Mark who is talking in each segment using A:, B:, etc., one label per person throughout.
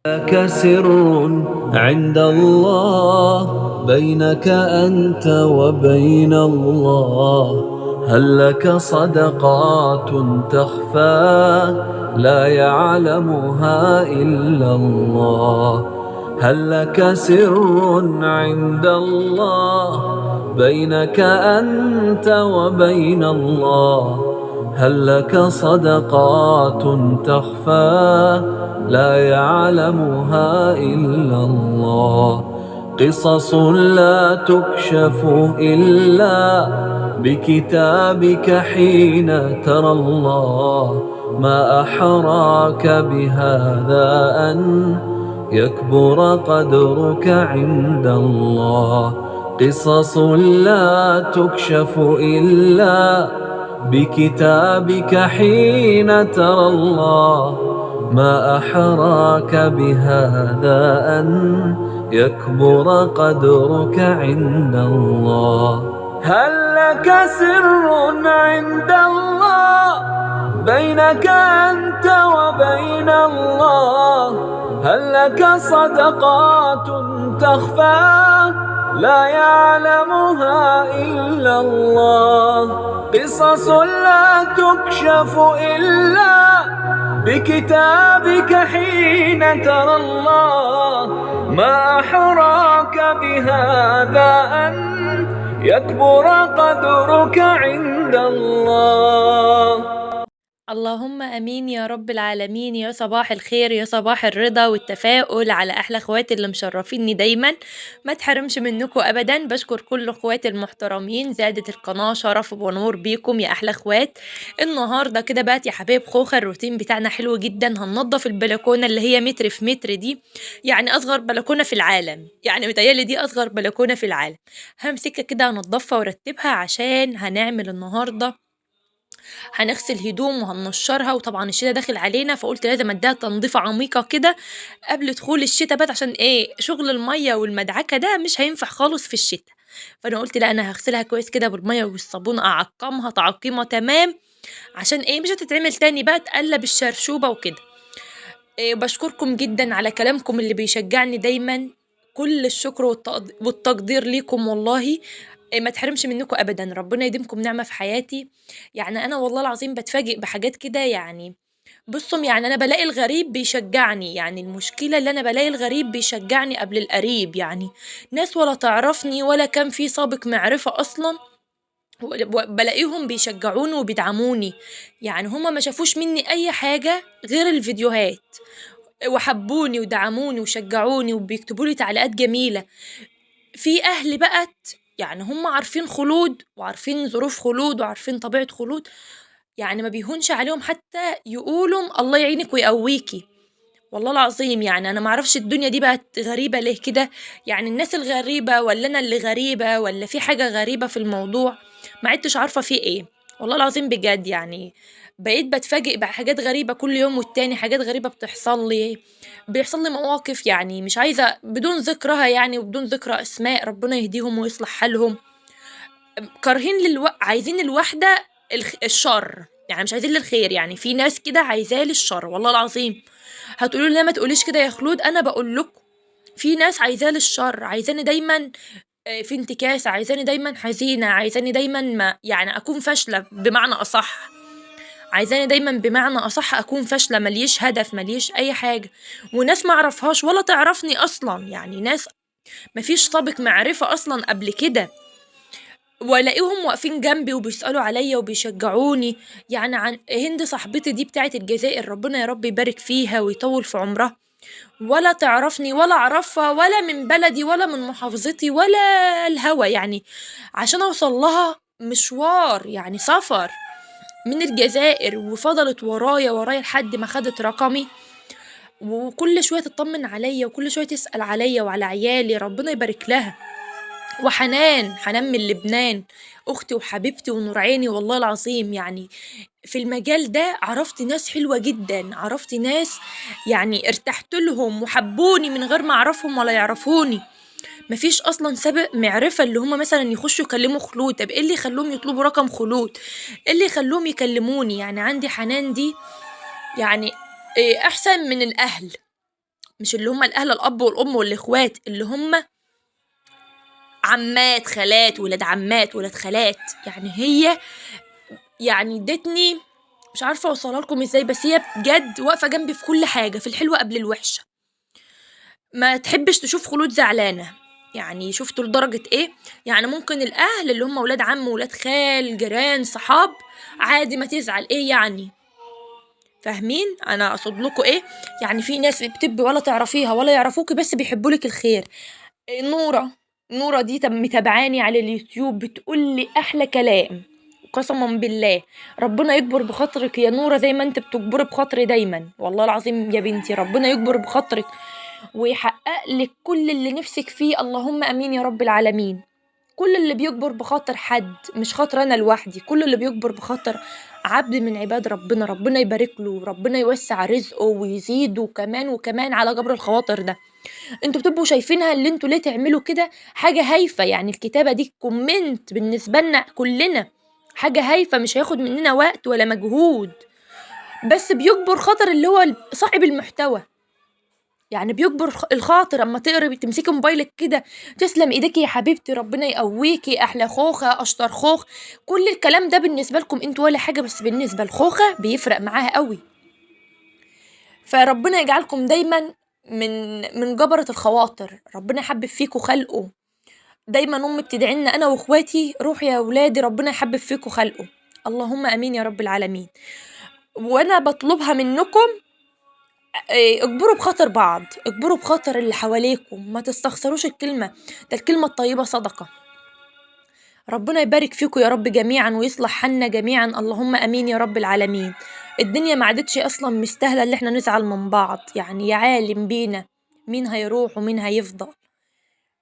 A: لك سر عند الله بينك أنت وبين الله. هل لك صدقات تخفى لا يعلمها إلا الله؟ هل لك سر عند الله بينك أنت وبين الله؟ هل لك صدقات تخفى لا يعلمها إلا الله؟ قصص لا تكشف إلا بكتابك حين ترى الله. ما أحراك بهذا أن يكبر قدرك عند الله. قصص لا تكشف إلا بكتابك حين ترى الله. ما أحراك بهذا أن يكبر قدرك عند الله. هل لك سر عند الله بينك أنت وبين الله؟ هل لك صدقات تخفى لا يعلمها إلا الله؟ قصص لا تكشف إلا بكتابك حين ترى الله. ما أحراك بهذا أن يكبر قدرك عند الله.
B: اللهم امين يا رب العالمين. يا صباح الخير، يا صباح الرضا والتفاؤل على احلى اخواتي اللي مشرفيني دايما. ما تحرمش منكم ابدا. بشكر كل اخواتي المحترمين، زادت القناه شرف ونور بيكم يا احلى اخوات. النهارده كده بقت يا حبايب خوخه الروتين بتاعنا حلو جدا. هننضف البلكونه اللي هي متر في متر دي، يعني اصغر بلكونه في العالم، يعني متهيألي دي اصغر بلكونه في العالم. همسكها كده انضفها وارتبها عشان هنعمل النهارده، هنغسل هدوم وهننشرها. وطبعا الشتا داخل علينا، فقلت لازم اديها تنظيفة عميقة كده قبل دخول الشتا بقى، عشان ايه؟ شغل المية والمدعكة ده مش هينفع خالص في الشتا. فانا قلت لا، انا هغسلها كويس كده بالمية والصابون، اعقمها تعقيمة تمام، عشان ايه؟ مش هتتعمل تاني بقى تقلب الشرشوبة وكده. إيه، بشكركم جدا على كلامكم اللي بيشجعني دايما. كل الشكر والتقدير ليكم والله. ما تحرمش منكم ابدا. ربنا يديمكم نعمة في حياتي. يعني انا والله العظيم بتفاجئ بحاجات كده. يعني بصوا، يعني انا بلاقي الغريب بيشجعني. يعني المشكلة اللي انا بلاقي الغريب بيشجعني قبل القريب. يعني ناس ولا تعرفني ولا كان في سابق معرفة اصلا، بلاقيهم بيشجعوني وبيدعموني. يعني هما ما شافوش مني اي حاجة غير الفيديوهات، وحبوني ودعموني وشجعوني وبيكتبوا لي تعليقات جميلة. في اهل بقت، يعني هم عارفين خلود وعارفين ظروف خلود وعارفين طبيعة خلود، يعني ما بيهونش عليهم حتى يقولوا الله يعينك ويقويكي. والله العظيم يعني انا معرفش الدنيا دي بقت غريبة ليه كده. يعني الناس الغريبة ولا انا اللي غريبة ولا في حاجة غريبة في الموضوع؟ ما عدتش عارفة في ايه. والله العظيم بجد يعني بقيت بتفاجئ بحاجات غريبة كل يوم والتاني. حاجات غريبة بيحصل لي مواقف، يعني مش عايزة بدون ذكرها يعني وبدون ذكر اسماء، ربنا يهديهم ويصلح حالهم. كارهين عايزين الوحدة الشر، يعني مش عايزين للخير. يعني في ناس كده عايزاه للشر والله العظيم. هتقولوا لي لا ما تقوليش كده يا خلود، انا بقول لكم في ناس عايزاه للشر، عايزاني دايما في انتكاسة، عايزاني دايما حزينة، عايزاني دايما ما يعني اكون فاشلة بمعنى اصح. عايزاني دايما بمعنى اصح اكون فاشلة، مليش هدف، مليش اي حاجة. وناس ما اعرفهاش ولا تعرفني اصلا، يعني ناس مفيش سابق معرفة اصلا قبل كده، والاقيهم واقفين جنبي وبيسألوا عليا وبيشجعوني. يعني عن هند صاحبتي دي بتاعت الجزائر، ربنا يا رب يبارك فيها ويطول في عمرها، ولا تعرفني ولا اعرفها ولا من بلدي ولا من محافظتي ولا الهوى. يعني عشان اوصل لها مشوار، يعني سفر من الجزائر، وفضلت ورايا لحد ما خدت رقمي، وكل شوية تطمن عليا وكل شوية تسأل عليا وعلى عيالي، ربنا يبارك لها. حنان من لبنان، اختي وحبيبتي ونور عيني والله العظيم. يعني في المجال ده عرفت ناس حلوة جدا، عرفت ناس يعني ارتحت لهم وحبوني من غير ما اعرفهم ولا يعرفوني. مفيش اصلا سابق معرفة اللي هما مثلا يخشوا يكلموا خلود. طب ايه اللي يخلوهم يطلبوا رقم خلود؟ ايه اللي يخلوهم يكلموني؟ يعني عندي حنان دي يعني إيه احسن من الاهل. مش اللي هم الأهل الأب والأم والإخوات، اللي هم عمات خالات ولاد عمات ولاد خالات. يعني هي يعني ادتني، مش عارفة اوصلها لكم ازاي، بس هي بجد واقفة جنبي في كل حاجة، في الحلوة قبل الوحشة. ما تحبش تشوف خلود زعلانة. يعني شفتوا لدرجة ايه؟ يعني ممكن الأهل اللي هم ولاد عم ولاد خال جيران صحاب عادي ما تزعل، ايه يعني؟ فاهمين انا اقصد لكم ايه؟ يعني في ناس بتبقي ولا تعرفيها ولا يعرفوكي بس بيحبولك الخير. نورة دي متابعاني على اليوتيوب بتقول لي احلى كلام، قسما بالله. ربنا يكبر بخاطرك يا نورة زي ما انت بتكبري بخاطري دايما، والله العظيم يا بنتي ربنا يكبر بخاطرك ويحقق لك كل اللي نفسك فيه، اللهم امين يا رب العالمين. كل اللي بيكبر بخاطر حد، مش خاطر انا لوحدي، كل اللي بيكبر بخاطر عبد من عباد ربنا، ربنا يبارك له، ربنا يوسع رزقه ويزيده كمان وكمان على جبر الخواطر ده. انتوا بتبقوا شايفينها اللي انتوا ليه تعملوا كده حاجة هايفة، يعني الكتابة دي كومنت بالنسبة لنا كلنا حاجة هايفة، مش هياخد مننا وقت ولا مجهود، بس بيكبر خاطر اللي هو صاحب المحتوى. يعني بيكبر الخاطر اما تقري تمسكي موبايلك كده. تسلم ايديكي يا حبيبتي، ربنا يقويكي، احلى خوخه اشطر خوخ. كل الكلام ده بالنسبه لكم انتوا ولا حاجه، بس بالنسبه لخوخه بيفرق معاها قوي. فربنا يجعلكم دايما من جبرة الخواطر، ربنا يحبب فيكم خلقه. دايما امي بتدعي لنا انا واخواتي، روحوا يا ولادي ربنا يحبب فيكم خلقه، اللهم امين يا رب العالمين. وانا بطلبها منكم اجبروا بخاطر بعض، اجبروا بخاطر اللي حواليكم، ما تستخسروش الكلمة، ده الكلمة الطيبة صدقة. ربنا يبارك فيكم يا رب جميعا ويصلح حالنا جميعا، اللهم امين يا رب العالمين. الدنيا ما عادتش اصلا مستاهلة اللي احنا نزعل من بعض، يعني يا عالم بينا مين هيروح ومين هيفضل.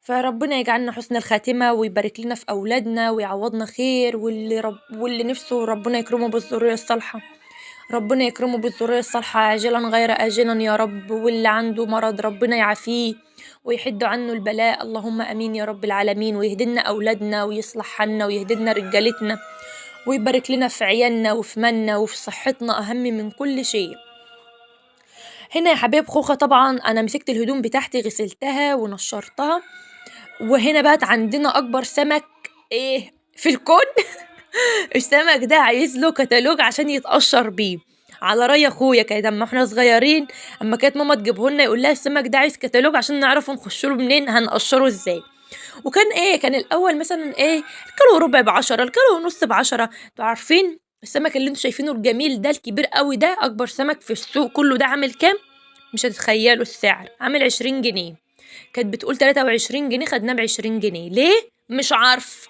B: فربنا يجعلنا حسن الخاتمة ويبارك لنا في أولادنا ويعوضنا خير، واللي نفسه ربنا يكرمه بالذرية الصالحة ربنا يكرمه بالذرية الصالحة عاجلا غير آجلا يا رب، واللي عنده مرض ربنا يعافيه ويحد عنه البلاء، اللهم امين يا رب العالمين. ويهدلنا اولادنا ويصلح حالنا ويهدلنا رجالتنا ويبارك لنا في عيالنا وفي مالنا وفي صحتنا، اهم من كل شيء. هنا يا حبايب خوخة طبعا انا مسكت الهدوم بتاعتي غسلتها ونشرتها، وهنا بقت عندنا اكبر سمك ايه في الكون. السمك ده عايز له كتالوج عشان يتقشر بيه، على رأي اخويا كده اما احنا صغيرين، اما كانت ماما تجيبه لنا يقول لها السمك ده عايز كتالوج عشان نعرف نخش له منين، هنقشره ازاي. وكان كان الاول مثلا الكيلو ربع ب10، الكيلو ونص ب10. انتوا عارفين السمك اللي انتوا شايفينه الجميل ده الكبير قوي ده اكبر سمك في السوق كله ده عامل كام؟ مش هتتخيلوا السعر، عامل 20 جنيه. كانت بتقول 23 جنيه، خدناه ب20 جنيه. ليه؟ مش عارف.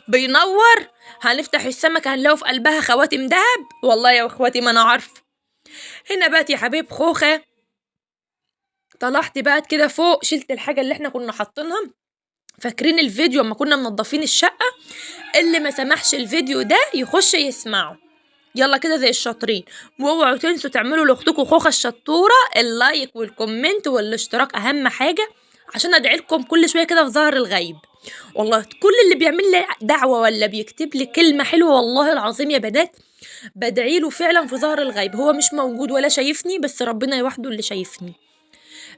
B: بينور. هنفتح السمكة هنلاقوا في قلبها خواتم دهب، والله يا اخواتي ما انا عارفه. هنا بقت يا حبيب خوخة طلعت بقت كده فوق، شلت الحاجة اللي احنا كنا حاطينها. فاكرين الفيديو اما كنا منضفين الشقة؟ اللي ما سمحش الفيديو ده يخش يسمعه، يلا كده زي الشاطرين. واوعوا تنسوا تعملوا لاختكم خوخة الشطورة اللايك والكومنت والاشتراك، اهم حاجة عشان ادعي لكم كل شوية كده في ظهر الغيب. والله كل اللي بيعمل لي دعوة ولا بيكتب لي كلمة حلوة والله العظيم يا بنات بدعي له فعلا في ظهر الغيب، هو مش موجود ولا شايفني بس ربنا وحده اللي شايفني.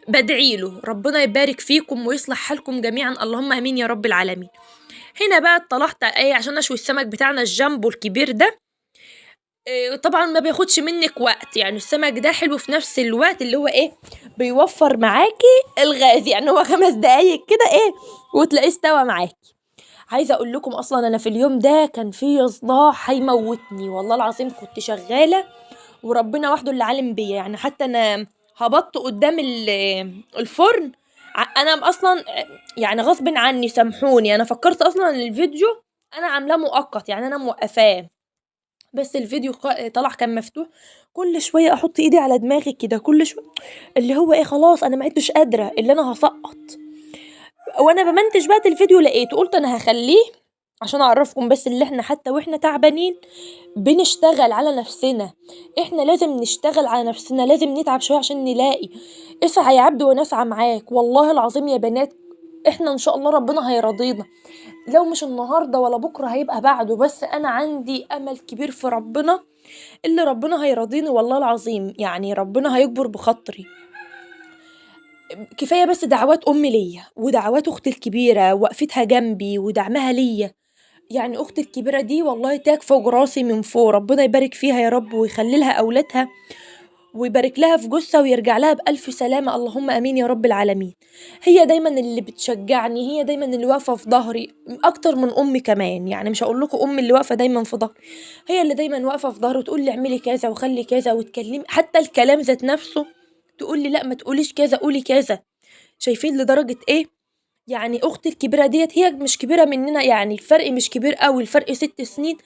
B: بدعي له ربنا يبارك فيكم ويصلح حالكم جميعا، اللهم امين يا رب العالمين. هنا بقى طلعت عشان اشوي السمك بتاعنا الجامبو الكبير ده. طبعا ما بياخدش منك وقت، يعني السمك ده حلو في نفس الوقت اللي هو بيوفر معاكي الغاز، يعني هو 5 دقايق كده وتلاقيه استوى معاكي. عايزه اقول لكم اصلا انا في اليوم ده كان في صداع هيموتني، والله العظيم كنت شغاله وربنا وحده اللي عالم بيا، يعني حتى انا هبطت قدام الفرن. انا اصلا يعني غصب عني سامحوني، انا فكرت اصلا ان الفيديو انا عاملاه مؤقت، يعني انا موقفاه، بس الفيديو طلع كان مفتوح. كل شويه احط ايدي على دماغي كده، كل شويه اللي هو خلاص انا ما عدتش قادره اللي انا هسقط. وانا بمنتج بقى الفيديو لقيته، قلت انا هخليه عشان اعرفكم بس اللي احنا حتى واحنا تعبانين بنشتغل على نفسنا، احنا لازم نشتغل على نفسنا، لازم نتعب شويه عشان نلاقي. اسعى يا عبد وانا اسعى معاك، والله العظيم يا بنات احنا ان شاء الله ربنا هيرضينا، لو مش النهارده ولا بكره هيبقى بعده، بس انا عندي امل كبير في ربنا اللي ربنا هيرضيني والله العظيم، يعني ربنا هيكبر بخاطري. كفاية بس دعوات أمي ليا ودعوات أختي الكبيرة وقفتها جنبي ودعمها ليا. يعني أختي الكبيرة دي والله تاج فوق راسي من فوق، ربنا يبارك فيها يا رب ويخلي لها أولادها ويبارك لها في جوزها ويرجع لها بألف سلامة، اللهم آمين يا رب العالمين. هي دايما اللي بتشجعني، هي دايما اللي واقفة في ظهري أكتر من أمي كمان. يعني مش هقول لكم أمي اللي واقفة دايما في ظهري، هي اللي دايما واقفة في ظهري وتقول لي اعملي كذا وخلي كذا وتكلمي، حتى الكلام ذات نفسه تقول لي لا ما تقوليش كذا قولي كذا. شايفين لدرجة ايه؟ يعني اختي الكبيرة ديت هي مش كبيرة مننا، يعني الفرق مش كبير قوي، الفرق 6 سنين،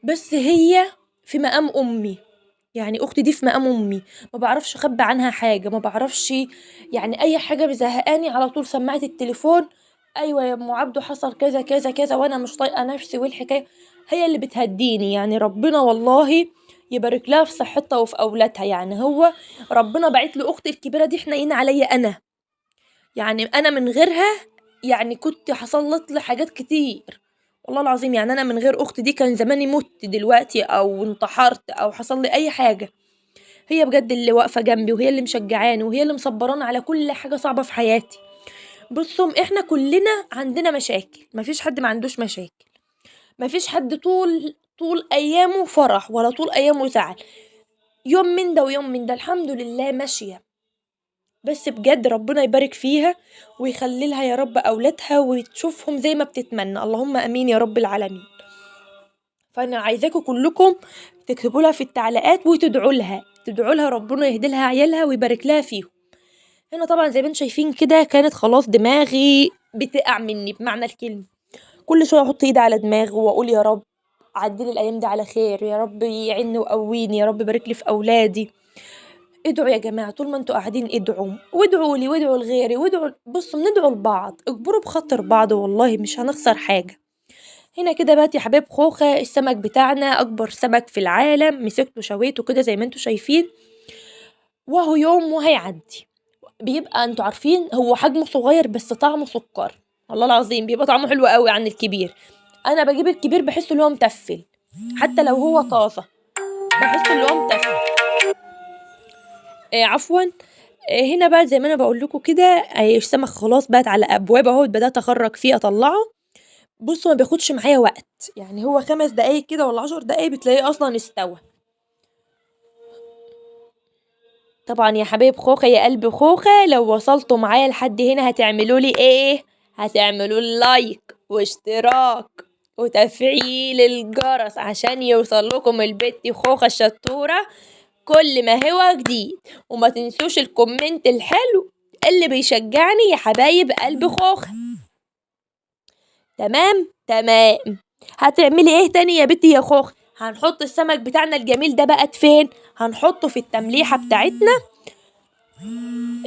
B: بس هي في مقام امي. يعني اختي دي في مقام امي، ما بعرفش اخبي عنها حاجة، ما بعرفش يعني اي حاجة مزهقاني على طول سماعة التليفون، ايوه يا ام عبده حصل كذا كذا كذا وانا مش طايقة نفسي والحكاية. هي اللي بتهديني، يعني ربنا والله يبارك لها في صحتها وفي اولادها. يعني هو ربنا بعت لي اختي الكبيرة دي حنين عليا انا، يعني انا من غيرها يعني كنت حصلت لي حاجات كتير والله العظيم. يعني انا من غير اختي دي كان زماني مت دلوقتي او انتحرت او حصل لي اي حاجه. هي بجد اللي واقفه جنبي وهي اللي مشجعاني وهي اللي مصبراني على كل حاجه صعبه في حياتي. بصوا احنا كلنا عندنا مشاكل، مفيش حد ما عندوش مشاكل، مفيش حد طول ايامه فرح ولا طول ايامه زعل، يوم من ده ويوم من ده الحمد لله ماشيه. بس بجد ربنا يبارك فيها ويخلي لها يا رب أولادها وتشوفهم زي ما بتتمنى، اللهم آمين يا رب العالمين. فأنا عايزاكم كلكم تكتبوا لها في التعليقات وتدعوا لها، تدعوا لها ربنا يهدي لها عيالها ويبارك لها فيهم. هنا طبعا زي ما انتم شايفين كده كانت خلاص دماغي بتقع مني بمعنى الكلمة، كل شوية أحط إيدي على دماغي وأقول يا رب عدلي الأيام دي على خير، يا رب يعيني وقويني، يا رب بارك لي في أولادي. ادعوا يا جماعة طول ما انتوا قاعدين ادعوا، وادعوا لي وادعوا لغيري وادعوا، بصوا بندعوا لبعض، اجبروا بخاطر بعض والله مش هنخسر حاجة. هنا كده بقى يا حبايب خوخة السمك بتاعنا أكبر سمك في العالم، مسكته شويته كده زي ما انتوا شايفين، وهو يوم وهيعدي. بيبقى انتوا عارفين هو حجمه صغير بس طعمه سكر، والله العظيم بيبقى طعمه حلو قوي عن الكبير. انا بجيب الكبير بحسه اللي هو متفل، حتى لو هو طازة بحسه اللي هو متفل. عفوا. هنا بقى زي ما انا بقول لكم كده السمك خلاص بقت على ابواب اهو، بدات اخرج فيه اطلعه. بصوا ما بياخدش معايا وقت، يعني هو 5 دقايق كده ولا 10 دقايق بتلاقيه اصلا استوى. طبعا يا حبايب خوخة يا قلب خوخة لو وصلتوا معايا لحد هنا هتعملوا لي ايه؟ هتعملوا لايك واشتراك وتفعيل الجرس عشان يوصل لكم البت خوخة الشطورة كل ما هو جديد، وما تنسوش الكومنت الحلو اللي بيشجعني يا حبايب قلب خوخة. تمام. هتعملي ايه تاني يا بنتي يا خوخة؟ هنحط السمك بتاعنا الجميل ده بقى فين؟ هنحطه في التمليحة بتاعتنا.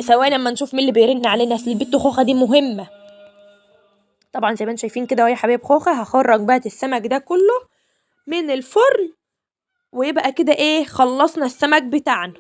B: ثواني اما نشوف مين اللي بيرن علينا، اصل البت خوخة دي مهمة. طبعا زي ما انتم شايفين كده اهو يا حبايب خوخة، هخرج بقى السمك ده كله من الفرن ويبقى كده ايه خلصنا السمك بتاعنا.